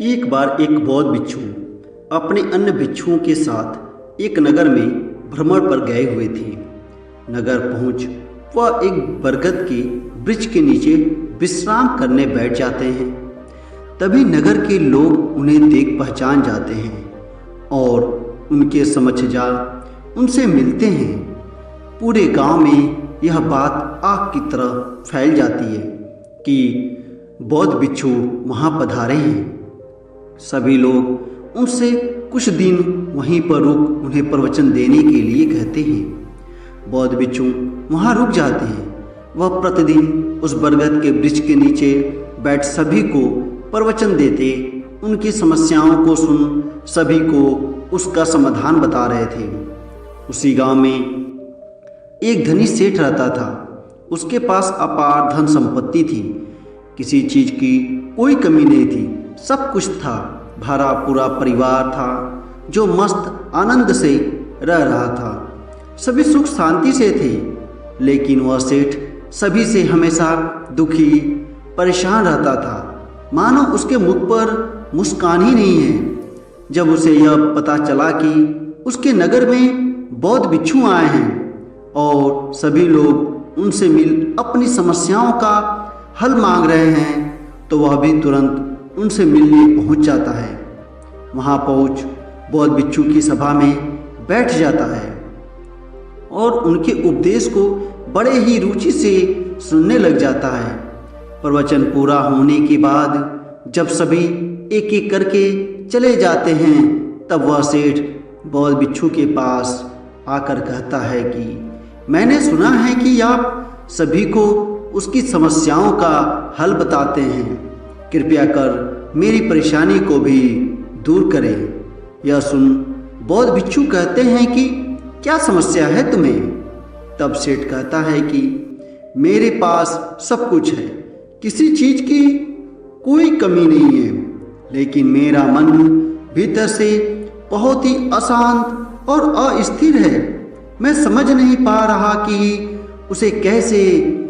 एक बार एक बौद्ध भिक्षु अपने अन्य भिक्षुओं के साथ एक नगर में भ्रमण पर गए हुए थे। नगर पहुंच वह एक बरगद के वृक्ष के नीचे विश्राम करने बैठ जाते हैं। तभी नगर के लोग उन्हें देख पहचान जाते हैं और उनके समक्ष जा उनसे मिलते हैं। पूरे गांव में यह बात आग की तरह फैल जाती है कि बौद्ध भिक्षु वहाँ पधारे हैं। सभी लोग उनसे कुछ दिन वहीं पर रुक उन्हें प्रवचन देने के लिए कहते हैं। बौद्ध भिक्षु वहाँ रुक जाते हैं। वह प्रतिदिन उस बरगद के वृक्ष के नीचे बैठ सभी को प्रवचन देते, उनकी समस्याओं को सुन सभी को उसका समाधान बता रहे थे। उसी गांव में एक धनी सेठ रहता था। उसके पास अपार धन संपत्ति थी। किसी चीज की कोई कमी नहीं थी, सब कुछ था। भरा पूरा परिवार था जो मस्त आनंद से रह रहा था। सभी सुख शांति से थे, लेकिन वह सेठ सभी से हमेशा दुखी परेशान रहता था, मानो उसके मुख पर मुस्कान ही नहीं है। जब उसे यह पता चला कि उसके नगर में बौद्ध भिक्षु आए हैं और सभी लोग उनसे मिल अपनी समस्याओं का हल मांग रहे हैं, तो वह भी तुरंत उनसे मिलने पहुंच जाता है। वहां पहुंच बौद्ध भिक्षु की सभा में बैठ जाता है और उनके उपदेश को बड़े ही रुचि से सुनने लग जाता है। प्रवचन पूरा होने के बाद जब सभी एक एक करके चले जाते हैं, तब वह सेठ बौद्ध भिक्षु के पास आकर कहता है कि मैंने सुना है कि आप सभी को उसकी समस्याओं का हल बताते हैं। कृपया कर मेरी परेशानी को भी दूर करें। यह सुन बौद्ध भिक्षु कहते हैं कि क्या समस्या है तुम्हें? तब सेठ कहता है कि मेरे पास सब कुछ है, किसी चीज की कोई कमी नहीं है, लेकिन मेरा मन भीतर से बहुत ही अशांत और अस्थिर है। मैं समझ नहीं पा रहा कि उसे कैसे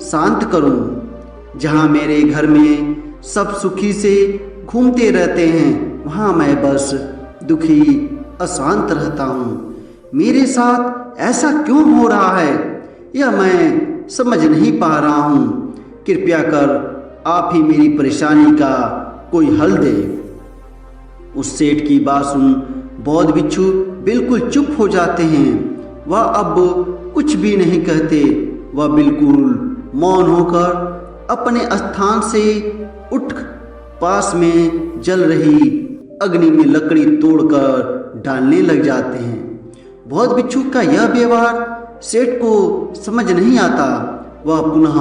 शांत करूं। जहां मेरे घर में सब सुखी से घूमते रहते हैं, वहां मैं बस दुखी अशांत रहता हूं। मेरे साथ ऐसा क्यों हो रहा है, यह मैं समझ नहीं पा रहा हूं। कृपया कर आप ही मेरी परेशानी का कोई हल दे। उस सेठ की बात सुन बौद्ध भिक्षु बिल्कुल चुप हो जाते हैं। वह अब कुछ भी नहीं कहते। वह बिल्कुल मौन होकर अपने स्थान से उठ पास में जल रही अग्नि में लकड़ी तोड़कर डालने लग जाते हैं। बौद्ध भिक्षु का यह व्यवहार सेठ को समझ नहीं आता। वह पुनः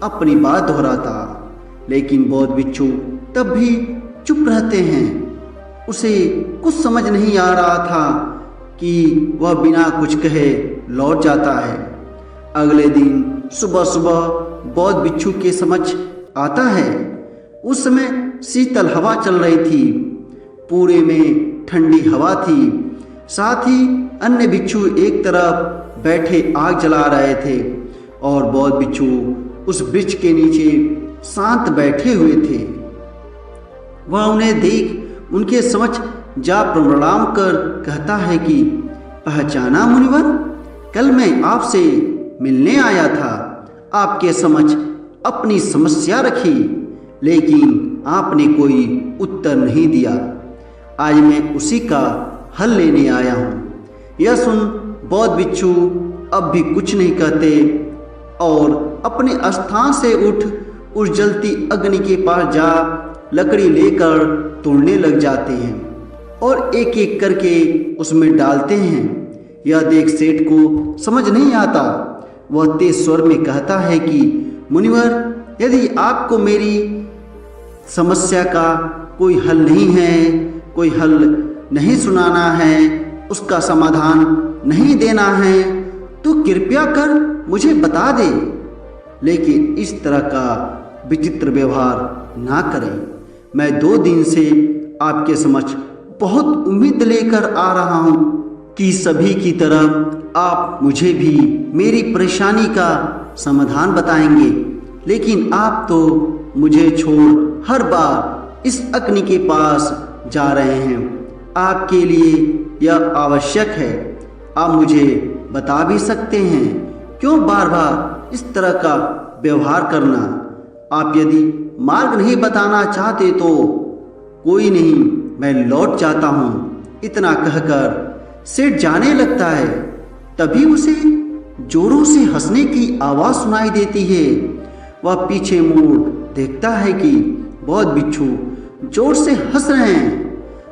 अपनी बात दोहराता, लेकिन बौद्ध भिक्षु तब भी चुप रहते हैं। उसे कुछ समझ नहीं आ रहा था कि वह बिना कुछ कहे लौट जाता है। अगले दिन सुबह सुबह बौद्ध भिक्षु के समक्ष आता है। उस समय शीतल हवा चल रही थी। पूरे में ठंडी हवा थी। साथ ही अन्य भिक्षु एक तरफ बैठे आग जला रहे थे और बौद्ध भिक्षु उस वृक्ष के नीचे शांत बैठे हुए थे। वह उन्हें देख उनके समक्ष जा प्रणाम कर कहता है कि पहचाना मुनिवर, कल मैं आपसे मिलने आया था। आपके समक्ष अपनी समस्या रखी, लेकिन आपने कोई उत्तर नहीं दिया। आज मैं उसी का हल लेने आया हूँ। यह सुन बौद्ध भिक्षु अब भी कुछ नहीं कहते और अपने स्थान से उठ उस जलती अग्नि के पास जा लकड़ी लेकर तोड़ने लग जाते हैं और एक एक करके उसमें डालते हैं। यह देख सेठ को समझ नहीं आता। वह तेज स्वर में कहता है कि मुनिवर, यदि आपको मेरी समस्या का कोई हल नहीं है, कोई हल नहीं सुनाना है, उसका समाधान नहीं देना है, तो कृपया कर मुझे बता दे, लेकिन इस तरह का विचित्र व्यवहार ना करें। मैं 2 दिन से आपके समक्ष बहुत उम्मीद लेकर आ रहा हूँ कि सभी की तरह आप मुझे भी मेरी परेशानी का समाधान बताएंगे, लेकिन आप तो मुझे छोड़ हर बार इस अग्नि के पास जा रहे हैं। आपके लिए यह आवश्यक है। आप मुझे बता भी सकते हैं क्यों बार बार इस तरह का व्यवहार करना। आप यदि मार्ग नहीं बताना चाहते तो कोई नहीं, मैं लौट जाता हूँ। इतना कहकर सेठ जाने लगता है। तभी उसे जोरों से हंसने की आवाज़ सुनाई देती है। वह पीछे मुड़ देखता है कि बौद्ध बिच्छू जोर से हंस रहे हैं।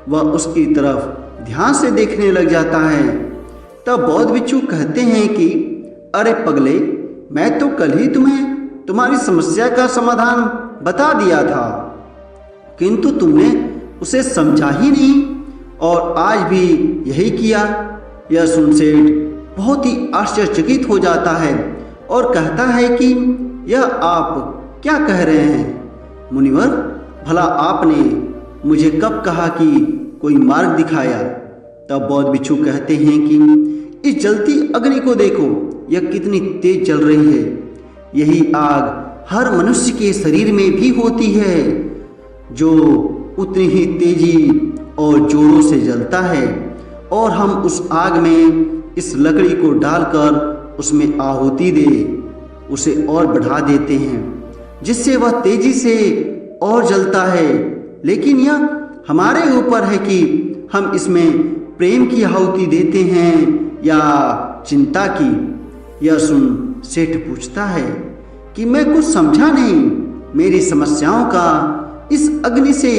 वह उसकी तरफ ध्यान से देखने लग जाता है। तब बौद्ध बिच्छू कहते हैं कि अरे पगले, मैं तो कल ही तुम्हें तुम्हारी समस्या का समाधान बता दिया था, किंतु तुमने उसे समझा ही नहीं और आज भी यही किया। यह सुन सेठ बहुत ही आश्चर्यचकित हो जाता है और कहता है कि यह आप क्या कह रहे हैं मुनिवर? भला आपने मुझे कब कहा कि कोई मार्ग दिखाया? तब बौद्ध बिच्छू कहते हैं कि इस जलती अग्नि को देखो, यह कितनी तेज जल रही है। यही आग हर मनुष्य के शरीर में भी होती है, जो उतनी ही तेजी और जोरों से जलता है। और हम उस आग में इस लकड़ी को डालकर उसमें आहुति दे उसे और बढ़ा देते हैं, जिससे वह तेजी से और जलता है। लेकिन यह हमारे ऊपर है कि हम इसमें प्रेम की आहुति देते हैं या चिंता की। यह सुन सेठ पूछता है कि मैं कुछ समझा नहीं, मेरी समस्याओं का इस अग्नि से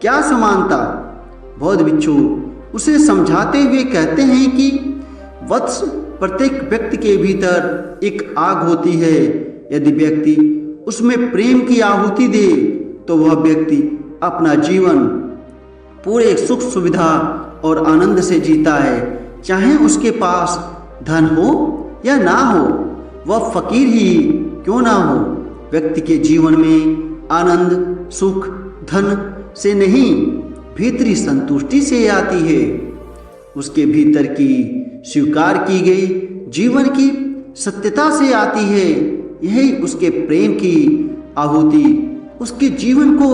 क्या समानता? बौद्ध बिच्छू उसे समझाते हुए कहते हैं कि वत्स, प्रत्येक व्यक्ति के भीतर एक आग होती है। यदि व्यक्ति उसमें प्रेम की आहुति दे तो वह व्यक्ति अपना जीवन पूरे सुख सुविधा और आनंद से जीता है, चाहे उसके पास धन हो या ना हो, वह फकीर ही क्यों ना हो। व्यक्ति के जीवन में आनंद सुख धन से नहीं, भीतरी संतुष्टि से आती है। उसके भीतर की स्वीकार की गई जीवन की सत्यता से आती है। यही उसके प्रेम की आहुति उसके जीवन को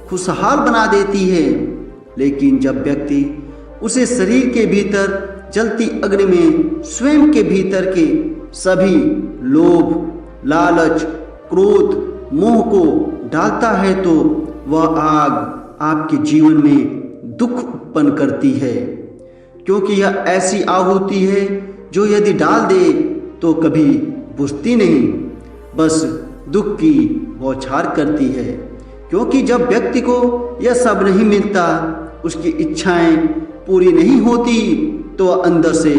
खुशहाल बना देती है। लेकिन जब व्यक्ति उसे शरीर के भीतर जलती अग्नि में स्वयं के भीतर के सभी लोभ, लालच, क्रोध, मोह को डालता है तो वह आग आपके जीवन में दुख उत्पन्न करती है, क्योंकि यह ऐसी आहुति है जो यदि डाल दे तो कभी बुझती नहीं, बस दुख की बौछार करती है। क्योंकि जब व्यक्ति को यह सब नहीं मिलता, उसकी इच्छाएं पूरी नहीं होती, तो वह अंदर से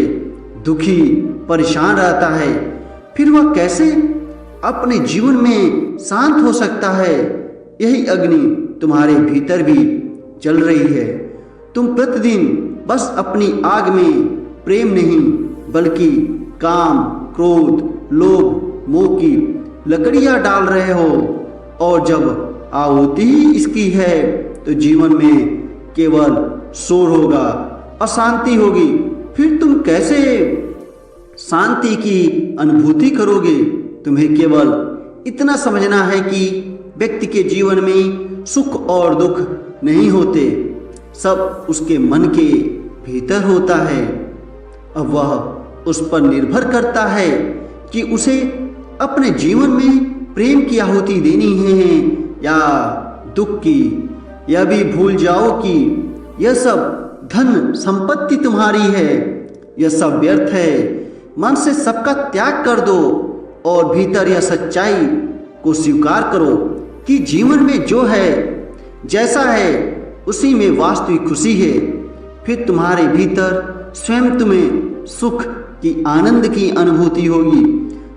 दुखी परेशान रहता है। फिर वह कैसे अपने जीवन में शांत हो सकता है? यही अग्नि तुम्हारे भीतर भी जल रही है। तुम प्रतिदिन बस अपनी आग में प्रेम नहीं बल्कि काम, क्रोध, लोभ, मोह की लकड़ियां डाल रहे हो, और जब आहुति ही इसकी है तो जीवन में केवल शोर होगा, अशांति होगी। फिर तुम कैसे शांति की अनुभूति करोगे? तुम्हें केवल इतना समझना है कि व्यक्ति के जीवन में सुख और दुख नहीं होते, सब उसके मन के भीतर होता है। अब वह उस पर निर्भर करता है कि उसे अपने जीवन में प्रेम की आहुति देनी है या दुख की। यह भी भूल जाओ कि यह सब धन संपत्ति तुम्हारी है, यह सब व्यर्थ है। मन से सबका त्याग कर दो और भीतर यह सच्चाई को स्वीकार करो कि जीवन में जो है, जैसा है, उसी में वास्तविक खुशी है। फिर तुम्हारे भीतर स्वयं तुम्हें सुख की, आनंद की अनुभूति होगी।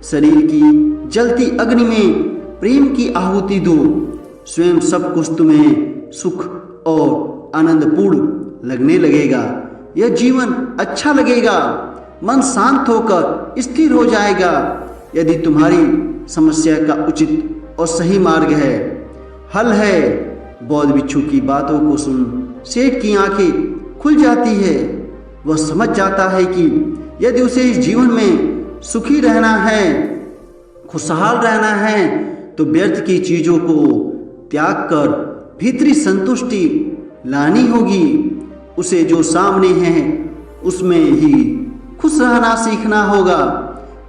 शरीर की जलती अग्नि में प्रेम की आहुति दो, स्वयं सब कुछ तुम्हें सुख और आनंदपूर्ण लगने लगेगा। यह जीवन अच्छा लगेगा, मन शांत होकर स्थिर हो जाएगा। यदि तुम्हारी समस्या का उचित और सही मार्ग है, हल है। बौद्ध बिच्छू की बातों को सुन सेठ की आंखें खुल जाती है। वह समझ जाता है कि यदि उसे इस जीवन में सुखी रहना है, खुशहाल रहना है, तो व्यर्थ की चीजों को त्याग कर भीतरी संतुष्टि लानी होगी। उसे जो सामने है उसमें ही खुश रहना सीखना होगा,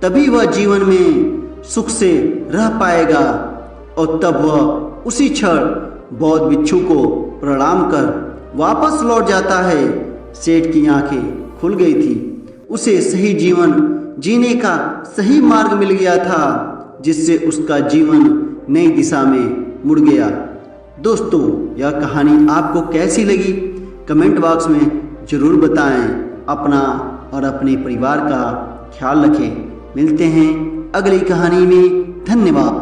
तभी वह जीवन में सुख से रह पाएगा। और तब वह उसी क्षण बौद्ध भिक्षु को प्रणाम कर वापस लौट जाता है। सेठ की आंखें खुल गई थी। उसे सही जीवन जीने का सही मार्ग मिल गया था, जिससे उसका जीवन नई दिशा में मुड़ गया। दोस्तों, यह कहानी आपको कैसी लगी कमेंट बॉक्स में ज़रूर बताएं। अपना और अपने परिवार का ख्याल रखें। मिलते हैं अगली कहानी में। धन्यवाद।